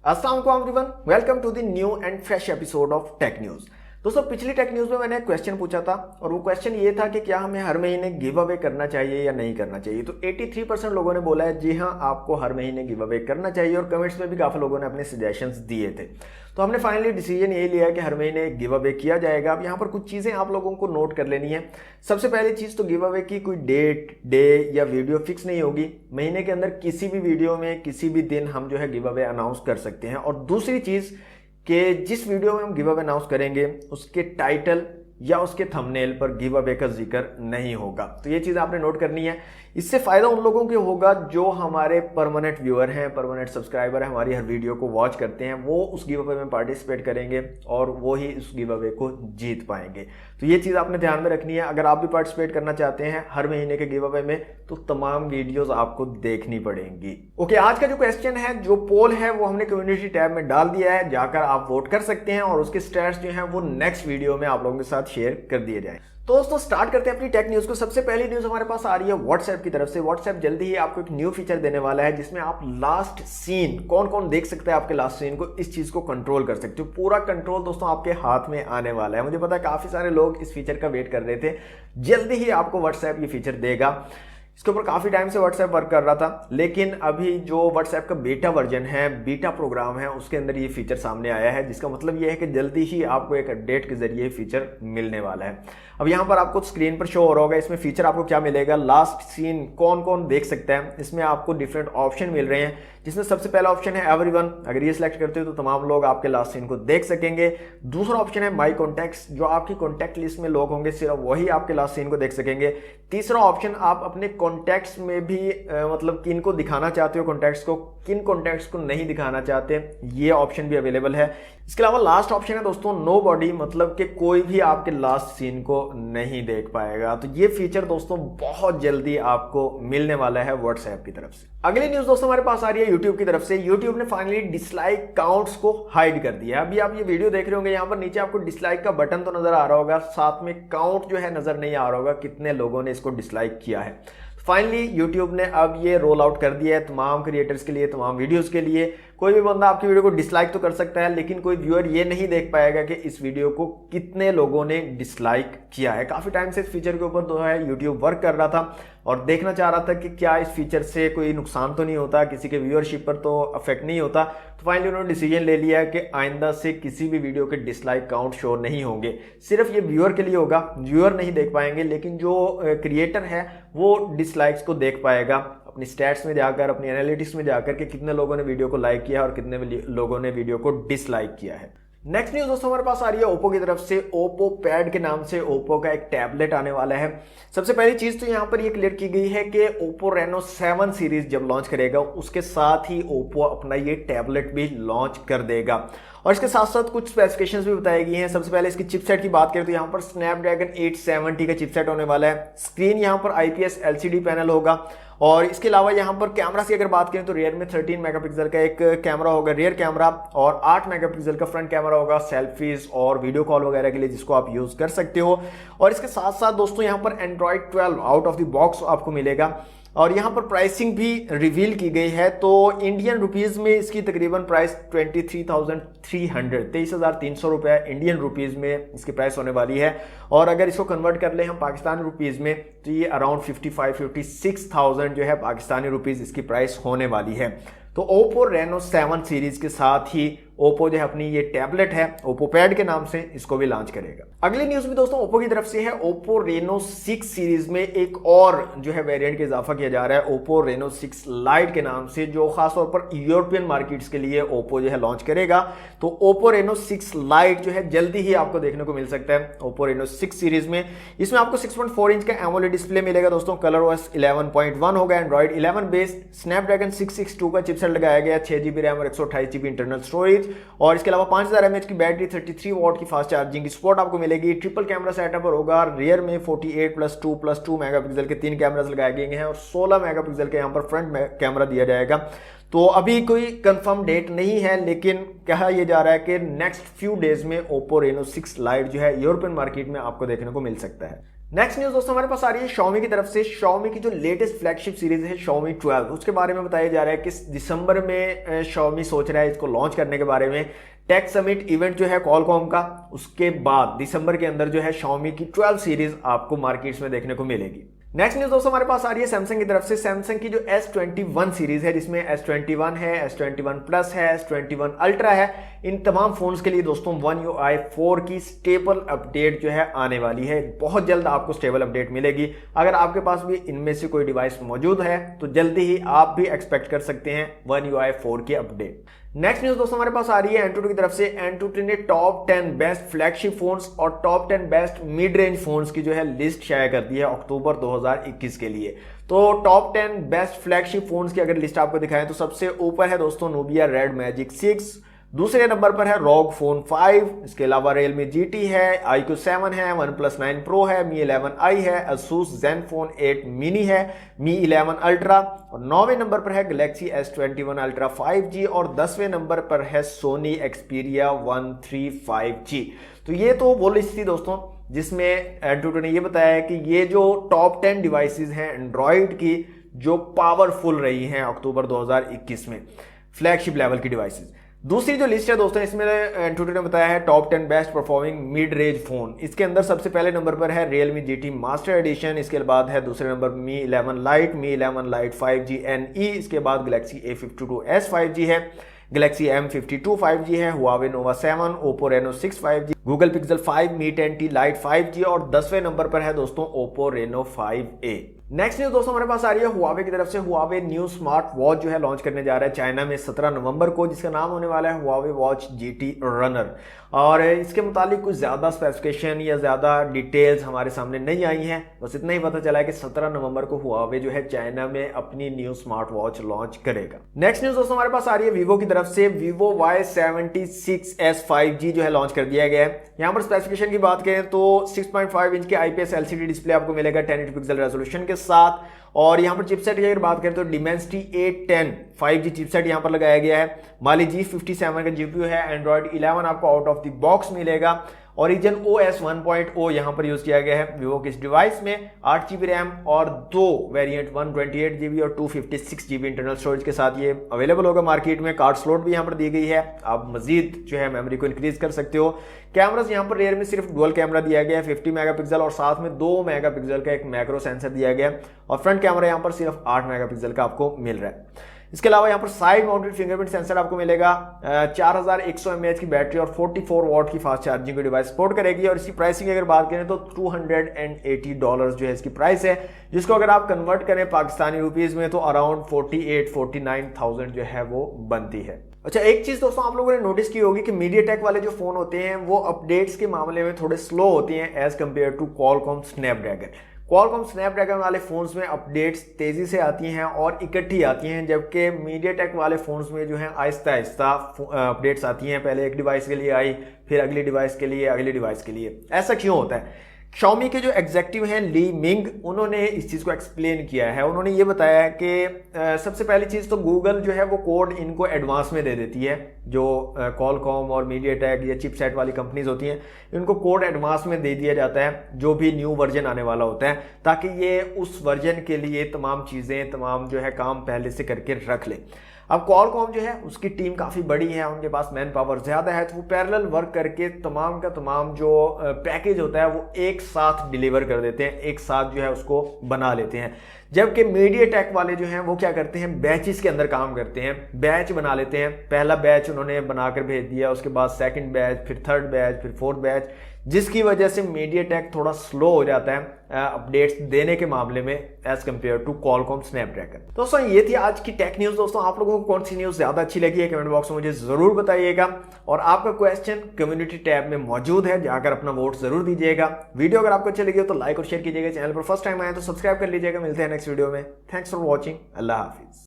अस्सलाम वालेकुम everyone, welcome to the new and fresh episode of tech news. दोस्तों, पिछली टेक न्यूज़ में मैंने एक क्वेश्चन पूछा था और वो क्वेश्चन ये था कि क्या हमें हर महीने गिव अवे करना चाहिए या नहीं करना चाहिए। तो 83% लोगों ने बोला है जी हाँ, आपको हर महीने गिव अवे करना चाहिए और कमेंट्स में भी काफ़ी लोगों ने अपने सजेशंस दिए थे। तो हमने फाइनली डिसीजन ये लिया है कि हर महीने गिव अवे किया जाएगा। अब यहाँ पर कुछ चीज़ें आप लोगों को नोट कर लेनी है। सबसे पहली चीज़ तो गिव अवे की कोई डेट, डे या वीडियो फिक्स नहीं होगी। महीने के अंदर किसी भी वीडियो में किसी भी दिन हम जो है गिव अवे अनाउंस कर सकते हैं। और दूसरी चीज़ कि जिस वीडियो में हम गिव अवे अनाउंस करेंगे उसके टाइटल या उसके थंबनेल पर गिव अवे का जिक्र नहीं होगा। तो ये चीज़ आपने नोट करनी है। इससे फ़ायदा उन लोगों को होगा जो हमारे परमानेंट व्यूअर हैं, परमानेंट सब्सक्राइबर हैं, हमारी हर वीडियो को वॉच करते हैं। वो उस गिव अवे में पार्टिसिपेट करेंगे और वो ही उस गिव अवे को जीत पाएंगे। तो ये चीज़ आपने ध्यान में रखनी है। अगर आप भी पार्टिसिपेट करना चाहते हैं हर महीने के गिव अवे में तो तमाम वीडियोज़ आपको देखनी पड़ेंगी। ओके, आज का जो क्वेश्चन है, जो पोल है, वो हमने कम्युनिटी टैब में डाल दिया है। जाकर आप वोट कर सकते हैं और उसके स्टैट्स जो हैं वो नेक्स्ट वीडियो में आप लोगों के साथ शेयर कर दिए जाए। तो दोस्तों, स्टार्ट करते हैं अपनी टेक न्यूज़ को। सबसे पहली न्यूज़ हमारे पास आ रही है व्हाट्सएप की तरफ से। व्हाट्सएप जल्दी ही आपको एक न्यू फीचर देने वाला है जिसमें आप लास्ट सीन, कौन कौन देख सकता है आपके लास्ट सीन को, इस चीज़ को कंट्रोल कर सकते हो। पूरा कंट्रोल दोस्तों आपके हाथ में आने वाला है। मुझे पता है काफ़ी सारे लोग इस फीचर का वेट कर रहे थे। जल्दी ही आपको व्हाट्सएप ये फीचर देगा। इसके ऊपर काफ़ी टाइम से व्हाट्सएप वर्क कर रहा था, लेकिन अभी जो व्हाट्सएप का बीटा वर्जन है, बीटा प्रोग्राम है, उसके अंदर ये फीचर सामने आया है, जिसका मतलब ये है कि जल्दी ही आपको एक अपडेट के जरिए फीचर मिलने वाला है। अब यहाँ पर आपको स्क्रीन पर शो हो रहा होगा इसमें फीचर आपको क्या मिलेगा। लास्ट सीन कौन कौन देख सकता है, इसमें आपको डिफरेंट ऑप्शन मिल रहे हैं, जिसमें सबसे पहला ऑप्शन है एवरीवन। अगर ये सिलेक्ट करते हो तो तमाम लोग आपके लास्ट सीन को देख सकेंगे। दूसरा ऑप्शन है माई कॉन्टैक्ट्स, जो आपकी कॉन्टैक्ट लिस्ट में लोग होंगे सिर्फ वही आपके लास्ट सीन को देख सकेंगे। तीसरा ऑप्शन, आप अपने कॉन्टैक्ट्स में भी मतलब किन को दिखाना चाहते हो कॉन्टैक्ट्स को, किन कॉन्टैक्ट्स को नहीं दिखाना चाहते, ये ऑप्शन भी अवेलेबल है। इसके अलावा लास्ट ऑप्शन है दोस्तों नो बॉडी, मतलब कि कोई भी आपके लास्ट सीन को नहीं देख पाएगा। तो ये फीचर दोस्तों बहुत जल्दी आपको मिलने वाला है व्हाट्सएप की तरफ से। अगली न्यूज़ दोस्तों हमारे पास आ रही है यूट्यूब की तरफ से। यूट्यूब ने फाइनली डिसलाइक काउंट्स को हाइड कर दिया है। अभी आप ये वीडियो देख रहे होंगे, यहाँ पर नीचे आपको डिसलाइक का बटन तो नजर आ रहा होगा, साथ में काउंट जो है नजर नहीं आ रहा होगा कितने लोगों ने इसको डिसलाइक किया है। फाइनली यूट्यूब ने अब ये रोल आउट कर दिया है तमाम क्रिएटर्स के लिए, तमाम वीडियोस के लिए। कोई भी बंदा आपकी वीडियो को डिसलाइक तो कर सकता है, लेकिन कोई व्यूअर ये नहीं देख पाएगा कि इस वीडियो को कितने लोगों ने डिसलाइक किया है। काफ़ी टाइम से इस फीचर के ऊपर जो है यूट्यूब वर्क कर रहा था और देखना चाह रहा था कि क्या इस फीचर से कोई नुकसान तो नहीं होता, किसी के व्यूअरशिप पर तो अफेक्ट नहीं होता। तो फाइनली उन्होंने डिसीजन ले लिया है कि आइंदा से किसी भी वीडियो के डिसलाइक काउंट शो नहीं होंगे। सिर्फ ये व्यूअर के लिए होगा, व्यूअर नहीं देख पाएंगे, लेकिन जो क्रिएटर है वो डिसलाइक्स को देख पाएगा अपनी स्टैट्स में जाकर, अपनी एनालिटिक्स में जाकर कि कितने लोगों ने वीडियो को लाइक किया और कितने लोगों ने वीडियो को डिसलाइक किया है। नेक्स्ट न्यूज़ दोस्तों हमारे पास आ रही है ओप्पो की तरफ से। ओप्पो पैड के नाम से ओप्पो का एक टैबलेट आने वाला है। सबसे पहली चीज़ तो यहाँ पर ये क्लियर की गई है कि ओप्पो रेनो 7 सीरीज जब लॉन्च करेगा उसके साथ ही ओप्पो अपना ये टैबलेट भी लॉन्च कर देगा। और इसके साथ साथ कुछ स्पेसिफिकेशंस भी बताई गई हैं। सबसे पहले इसकी चिपसेट की बात करें तो यहाँ पर स्नैपड्रैगन 870 का चिपसेट होने वाला है। स्क्रीन यहाँ पर IPS LCD पैनल होगा। और इसके अलावा यहाँ पर कैमरा की अगर बात करें तो रियर में 13 मेगापिक्सल का एक कैमरा होगा, रियर कैमरा, और 8 मेगापिक्सल का फ्रंट कैमरा होगा सेल्फीज और वीडियो कॉल वगैरह के लिए, जिसको आप यूज कर सकते हो। और इसके साथ साथ दोस्तों यहाँ पर Android 12 out of the box आपको मिलेगा। और यहाँ पर प्राइसिंग भी रिवील की गई है। तो इंडियन रुपीज़ में इसकी तकरीबन प्राइस 23,300 रुपये इंडियन रुपीज़ में इसकी प्राइस होने वाली है। और अगर इसको कन्वर्ट कर ले हम पाकिस्तानी रुपीज़ में तो ये अराउंड 56,000 जो है पाकिस्तानी रुपीज़ इसकी प्राइस होने वाली है। तो ओप्पो रेनो 7 सीरीज के साथ ही ओप्पो जो है अपनी ये टैबलेट है ओप्पो पैड के नाम से इसको भी लॉन्च करेगा। अगली न्यूज़ भी दोस्तों ओप्पो की तरफ से है। ओप्पो रेनो 6 सीरीज में एक और जो है वेरिएंट का इजाफा किया जा रहा है ओप्पो रेनो 6 लाइट के नाम से, जो खासतौर पर यूरोपियन मार्केट्स के लिए ओप्पो जो है लॉन्च करेगा। तो ओप्पो रेनो 6 लाइट जो है जल्दी ही आपको देखने को मिल सकता है ओप्पो रेनो 6 सीरीज में। इसमें आपको 6.4 इंच का एमोलेड डिस्प्ले मिलेगा दोस्तों। कलर OS 11.1 होगा, एंड्रॉइड 11 बेस्ड, स्नैपड्रैगन 662 का चिपसेट लगाया गया, 6GB रैम और 128GB इंटरनल स्टोरेज। और इसके अलावा 5000 mAh की बैटरी, 33 वॉट की फास्ट चार्जिंग की सपोर्ट आपको मिलेगी। ट्रिपल कैमरा सेटअप होगा। रियर में 48+2+2 मेगापिक्सल के 3 कैमरास लगाए गए हैं और 16 मेगापिक्सल के यहाँ पर फ्रंट कैमरा दिया जाएगा। तो अभी कोई कंफर्म डेट नहीं है, लेकिन कहा यह जा रहा है कि नेक्स्ट फ्यू डेज में ओप्पो रेनो 6 लाइट जो है यूरोपियन मार्केट में आपको देखने को मिल सकता है। नेक्स्ट न्यूज दोस्तों हमारे पास आ रही है Xiaomi की तरफ से। Xiaomi की जो लेटेस्ट फ्लैगशिप सीरीज है Xiaomi 12, उसके बारे में बताया जा रहा है कि दिसंबर में Xiaomi सोच रहा है इसको लॉन्च करने के बारे में। टेक समिट इवेंट जो है Qualcomm का, उसके बाद दिसंबर के अंदर जो है Xiaomi की 12 सीरीज आपको मार्केट्स में देखने को मिलेगी। नेक्स्ट न्यूज दोस्तों हमारे पास आ रही है सैमसंग की तरफ से। सैमसंग की जो S21 सीरीज है, जिसमें S21 है, S21 प्लस है, S21 अल्ट्रा है, इन तमाम फोन्स के लिए दोस्तों One UI 4 की स्टेबल अपडेट जो है आने वाली है। बहुत जल्द आपको स्टेबल अपडेट मिलेगी। अगर आपके पास भी इनमें से कोई डिवाइस मौजूद है तो जल्दी ही आप भी एक्सपेक्ट कर सकते हैं One UI 4 की अपडेट। नेक्स्ट न्यूज दोस्तों हमारे पास आ रही है Antutu की तरफ से। Antutu ने टॉप 10 बेस्ट फ्लैगशिप फोन्स और top 10 best mid range phones की जो है लिस्ट शाया कर दी है अक्टूबर 2021 के लिए। तो टॉप 10 बेस्ट फ्लैगशिप फोन्स की अगर लिस्ट आपको दिखाएं तो सबसे ऊपर है दोस्तों Nubia Red Magic 6, दूसरे नंबर पर है ROG Phone 5, इसके अलावा Realme GT है, iQOO 7 है, OnePlus 9 Pro है, Mi 11i है, Asus Zenfone 8 Mini है, Mi 11 Ultra, और 9वें नंबर पर है Galaxy S21 Ultra 5G, और 10वें नंबर पर है Sony Xperia 1 III 5G। तो ये तो वो लिस्ट थी दोस्तों जिसमें Antutu ने ये बताया है कि ये जो टॉप 10 डिवाइसेस हैं एंड्रॉइड की जो पावरफुल रही हैं अक्टूबर 2021 में, फ्लैगशिप लेवल की डिवाइसेस। दूसरी जो लिस्ट है दोस्तों इसमें Antutu ने बताया है top 10 best performing mid range phone. इसके अंदर सबसे पहले नंबर पर है Realme GT मास्टर एडिशन, इसके बाद है दूसरे नंबर पर Mi 11 Lite, Mi 11 Lite 5G NE, इसके बाद Galaxy A52s 5G है, Galaxy M52 5G है, Huawei Nova 7, Oppo Reno 6 5G, Google Pixel 5, Mi 10T Lite 5G, और 10वें नंबर पर है दोस्तों Oppo Reno 5A। Next news दोस्तों हमारे पास आ रही है Huawei की तरफ से। Huawei न्यू स्मार्ट वॉच जो है लॉन्च करने जा रहा है चाइना में 17 नवंबर को, जिसका नाम होने वाला है Huawei Watch GT Runner। और इसके मुतालिक कुछ ज़्यादा स्पेसिफिकेशन या ज़्यादा डिटेल्स हमारे सामने नहीं आई हैं, बस इतना ही पता चला है कि 17 नवंबर को Huawei जो है चाइना में अपनी न्यू स्मार्ट वॉच लॉन्च करेगा। नेक्स्ट न्यूज दोस्तों हमारे पास आ रही है Vivo की तरफ से। Vivo Y76s 5G जो है लॉन्च कर दिया गया है। यहाँ पर स्पेसिफिकेशन की बात करें तो 6.5 इंच के IPS LCD डिस्प्ले आपको मिलेगा 1080 पिक्सल रेजोल्यूशन के साथ, और यहाँ पर चिपसेट की अगर बात करें तो Dimensity 810 5G चिपसेट यहाँ पर लगाया गया है। Mali G57 का GPU है, Android 11 आपको आउट ऑफ द बॉक्स मिलेगा, Origin OS 1.0 यहाँ पर यूज किया गया है Vivo के इस डिवाइस में। 8GB रैम और 2 वेरिएंट 128GB और 256GB इंटरनल स्टोरेज के साथ ये अवेलेबल होगा मार्केट में। कार्ड स्लॉट भी यहाँ पर दी गई है, आप मजीद जो है मेमोरी को इंक्रीज कर सकते हो। कैमरास यहाँ पर रेयर में सिर्फ डुअल कैमरा दिया गया है 50 मेगापिक्सल, और साथ में 2 मेगापिक्सल का एक मैक्रो सेंसर दिया गया है, और फ्रंट कैमरा यहाँ पर सिर्फ 8 मेगापिक्सल का आपको मिल रहा है। इसके अलावा यहाँ पर साइड माउंटेड फिंगरप्रिंट सेंसर आपको मिलेगा। 4100 mAh की बैटरी और 44 वॉट की फास्ट चार्जिंग की डिवाइस सपोर्ट करेगी, और इसकी प्राइसिंग अगर बात करें तो $280 जो है इसकी प्राइस है, जिसको अगर आप कन्वर्ट करें पाकिस्तानी रुपीज में तो अराउंड 48-49,000 जो है वो बनती है। अच्छा, एक चीज दोस्तों आप लोगों ने नोटिस की होगी कि MediaTek वाले जो फोन होते हैं वो अपडेट्स के मामले में थोड़े स्लो होते हैं as compare to Qualcomm Snapdragon। Qualcomm Snapdragon वाले फोन्स में अपडेट्स तेजी से आती हैं और इकट्ठी आती हैं, जबकि MediaTek वाले फोन्स में जो है आहिस्ता आहिस्ता अपडेट्स आती हैं। पहले एक डिवाइस के लिए आई, फिर अगली डिवाइस के लिए, अगली डिवाइस के लिए। ऐसा क्यों होता है? Xiaomi के जो एग्जेक्टिव हैं ली मिंग, उन्होंने इस चीज़ को एक्सप्लेन किया है। उन्होंने ये बताया है कि सबसे पहली चीज़ तो गूगल जो है वो कोड इनको एडवांस में दे देती है। जो Qualcomm और MediaTek या चिपसेट वाली कंपनीज होती हैं, इनको कोड एडवांस में दे दिया जाता है जो भी न्यू वर्जन आने वाला होता है, ताकि ये उस वर्जन के लिए तमाम चीज़ें, तमाम जो है काम पहले से करके रख ले। अब Qualcomm जो है उसकी टीम काफ़ी बड़ी है, उनके पास मैन पावर ज़्यादा है, तो वो पैरेलल वर्क करके तमाम का तमाम जो पैकेज होता है वो एक साथ डिलीवर कर देते हैं, एक साथ जो है उसको बना लेते हैं। जबकि MediaTek वाले जो हैं वो क्या करते हैं, बैचेस के अंदर काम करते हैं, बैच बना लेते हैं। पहला बैच उन्होंने बनाकर भेज दिया, उसके बाद सेकंड बैच, फिर थर्ड बैच, फिर फोर्थ बैच, जिसकी वजह से MediaTek थोड़ा स्लो हो जाता है अपडेट्स देने के मामले में as compare to Qualcomm Snapdragon। दोस्तों ये थी आज की टेक न्यूज़। दोस्तों आप लोगों को कौन सी न्यूज़ ज़्यादा अच्छी लगी है कमेंट बॉक्स में मुझे ज़रूर बताइएगा, और आपका क्वेश्चन कम्युनिटी टैब में मौजूद है, जाकर अपना वोट ज़रूर दीजिएगा। वीडियो अगर आपको अच्छी लगी हो तो लाइक और शेयर कीजिएगा, चैनल पर फर्स्ट टाइम आए तो सब्सक्राइब कर लीजिएगा। मिलते हैं नेक्स्ट वीडियो में। Thanks for watching. अल्लाह हाफिज़।